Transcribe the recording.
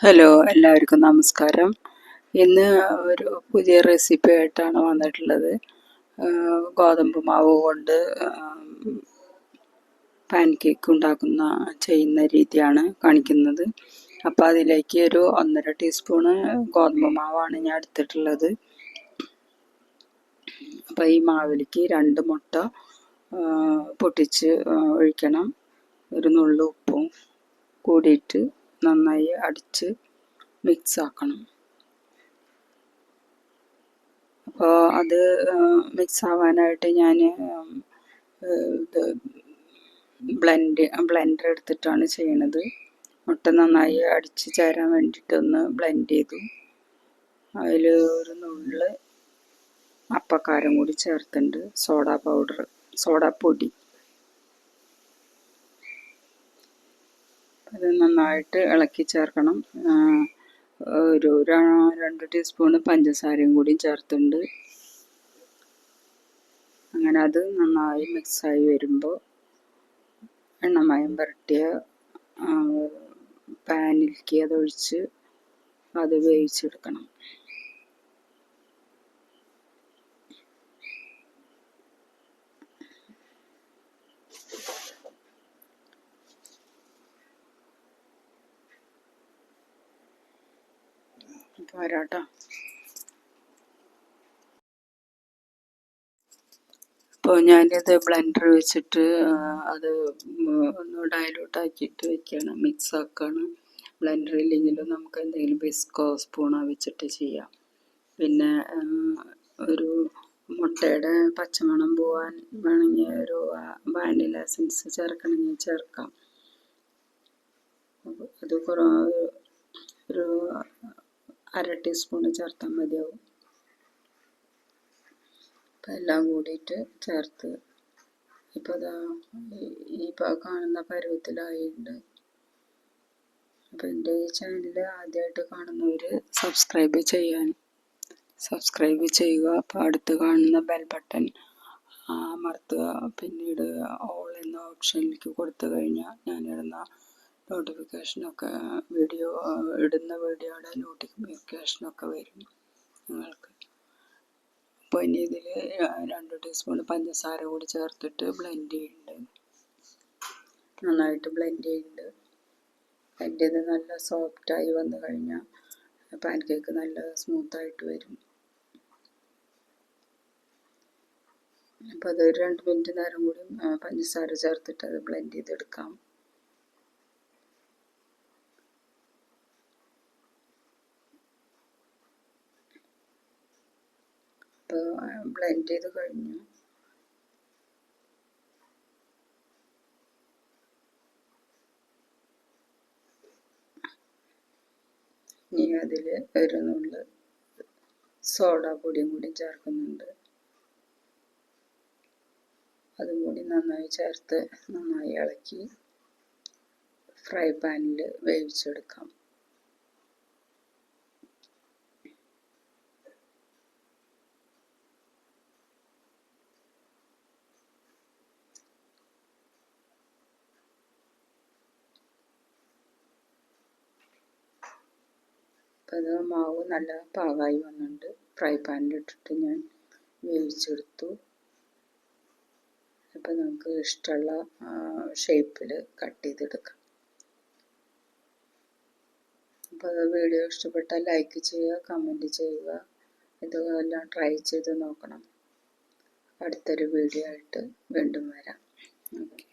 Hello, എല്ലാവർക്കും നമസ്കാരം. ഇന്ന് ഒരു പുതിയ റെസിപ്പി ആയിട്ടാണ് വന്നിട്ടുള്ളത്. ഗോതമ്പ് മാവ് കൊണ്ട് പാൻ കേക്ക് ചെയ്യുന്ന രീതിയാണ് കാണിക്കുന്നത്. അപ്പോൾ അതിലേക്ക് ഒരു 1.5 ടീസ്പൂണ് ഗോതമ്പ് മാവാണ് ഞാൻ എടുത്തിട്ടുള്ളത്. അപ്പോൾ ഈ മാവിലേക്ക് 2 മുട്ട പൊട്ടിച്ച് ഒഴിക്കണം. ഒരു നുള്ളു ഉപ്പും കൂടിയിട്ട് നന്നായി അടിച്ച് മിക്സ് ആക്കണം. അപ്പോൾ അത് മിക്സ് ആവാനായിട്ട് ഞാൻ ബ്ലെൻഡർ എടുത്തിട്ടാണ് ചെയ്യണത്. മുട്ട നന്നായി അടിച്ച് ചേരാൻ വേണ്ടിയിട്ടൊന്ന് ബ്ലെൻഡ് ചെയ്തു. അതിൽ ഒരു നുള്ള് അപ്പക്കാരം കൂടി ചേർത്തുണ്ട്, സോഡാപ്പൊടി. അത് നന്നായിട്ട് ഇളക്കി ചേർക്കണം. ഒരു 2 ടീസ്പൂണ് പഞ്ചസാരയും കൂടി ചേർത്തുണ്ട്. അങ്ങനെ അത് നന്നായി മിക്സായി വരുമ്പോൾ എണ്ണമയം പുരട്ടിയ പാനിലേക്ക് അതൊഴിച്ച് അത് വേവിച്ചെടുക്കണം. പോരാട്ടോ. അപ്പോൾ ഞാനിത് ബ്ലെൻഡർ വെച്ചിട്ട് അത് ഒന്ന് ഡയലൂട്ടാക്കിയിട്ട് വെക്കുകയാണ്, മിക്സ് ആക്കുകയാണ്. ബ്ലെൻഡർ ഇല്ലെങ്കിലും നമുക്ക് എന്തെങ്കിലും വിസ്കോ സ്പൂണോ വെച്ചിട്ട് ചെയ്യാം. പിന്നെ ഒരു മുട്ടയുടെ പച്ചമണം പോവാൻ വേണമെങ്കിൽ ഒരു വാനില എസൻസ് ചേർക്കണമെങ്കിൽ ചേർക്കാം. അത് ഒരു 1/2 ടീസ്പൂണ് ചേർത്താൽ മതിയാവും. അപ്പം എല്ലാം കൂടിയിട്ട് ചേർത്ത് ഇപ്പോൾ ഇപ്പോൾ കാണുന്ന പരുവത്തിലായിട്ടുണ്ട്. അപ്പോൾ എൻ്റെ ഈ ചാനൽ ആദ്യമായിട്ട് കാണുന്നവർ സബ്സ്ക്രൈബ് ചെയ്യുക. അപ്പോൾ അടുത്ത് കാണുന്ന ബെൽ ബട്ടൺ അമർത്തുക. പിന്നീട് ഓൾ എന്ന ഓപ്ഷനിലേക്ക് കൊടുത്തു കഴിഞ്ഞാൽ ഞാനിടുന്ന നോട്ടിഫിക്കേഷനൊക്കെ ഇടുന്ന വീഡിയോയുടെ നോട്ടിഫിക്കേഷനൊക്കെ വരും നിങ്ങൾക്ക്. അപ്പോൾ ഇനി ഇതിൽ 2 ടീസ്പൂൺ പഞ്ചസാര കൂടി ചേർത്തിട്ട് ബ്ലെൻഡ് ചെയ്യുന്നുണ്ട്. നന്നായിട്ട് ബ്ലെൻഡ് ചെയ്യുന്നുണ്ട്. ബ്ലെൻഡ് ചെയ്ത് നല്ല സോഫ്റ്റായി വന്നു കഴിഞ്ഞാൽ പാൻ കേക്ക് നല്ല സ്മൂത്തായിട്ട് വരും. അപ്പോൾ അതൊരു 2 മിനിറ്റ് നേരം കൂടി പഞ്ചസാര ചേർത്തിട്ട് അത് ബ്ലെൻഡ് ചെയ്തെടുക്കാം. അപ്പോൾ ബ്ലെൻഡ് ചെയ്ത് കഴിഞ്ഞു. ഇനി അതിൽ ഒരു നുള്ള് സോഡാപ്പൊടിയും കൂടി ചേർക്കുന്നുണ്ട്. അതും കൂടി നന്നായി ചേർത്ത് നന്നായി ഇളക്കി ഫ്രൈ പാനിൽ വേവിച്ചെടുക്കാം. അപ്പോൾ അത് മാവ് നല്ല പാകമായി വന്നിട്ടുണ്ട്. ഫ്രൈ പാനിലിട്ടിട്ട് ഞാൻ വേവിച്ചെടുത്തു. അപ്പോൾ നമുക്ക് ഇഷ്ടമുള്ള ഷേപ്പിൽ കട്ട് ചെയ്തെടുക്കാം. അപ്പോൾ വീഡിയോ ഇഷ്ടപ്പെട്ടാൽ ലൈക്ക് ചെയ്യുക, കമൻറ്റ് ചെയ്യുക. ഇതെല്ലാം ട്രൈ ചെയ്ത് നോക്കണം. അടുത്തൊരു വീഡിയോ ആയിട്ട് വീണ്ടും വരാം. ഓക്കെ.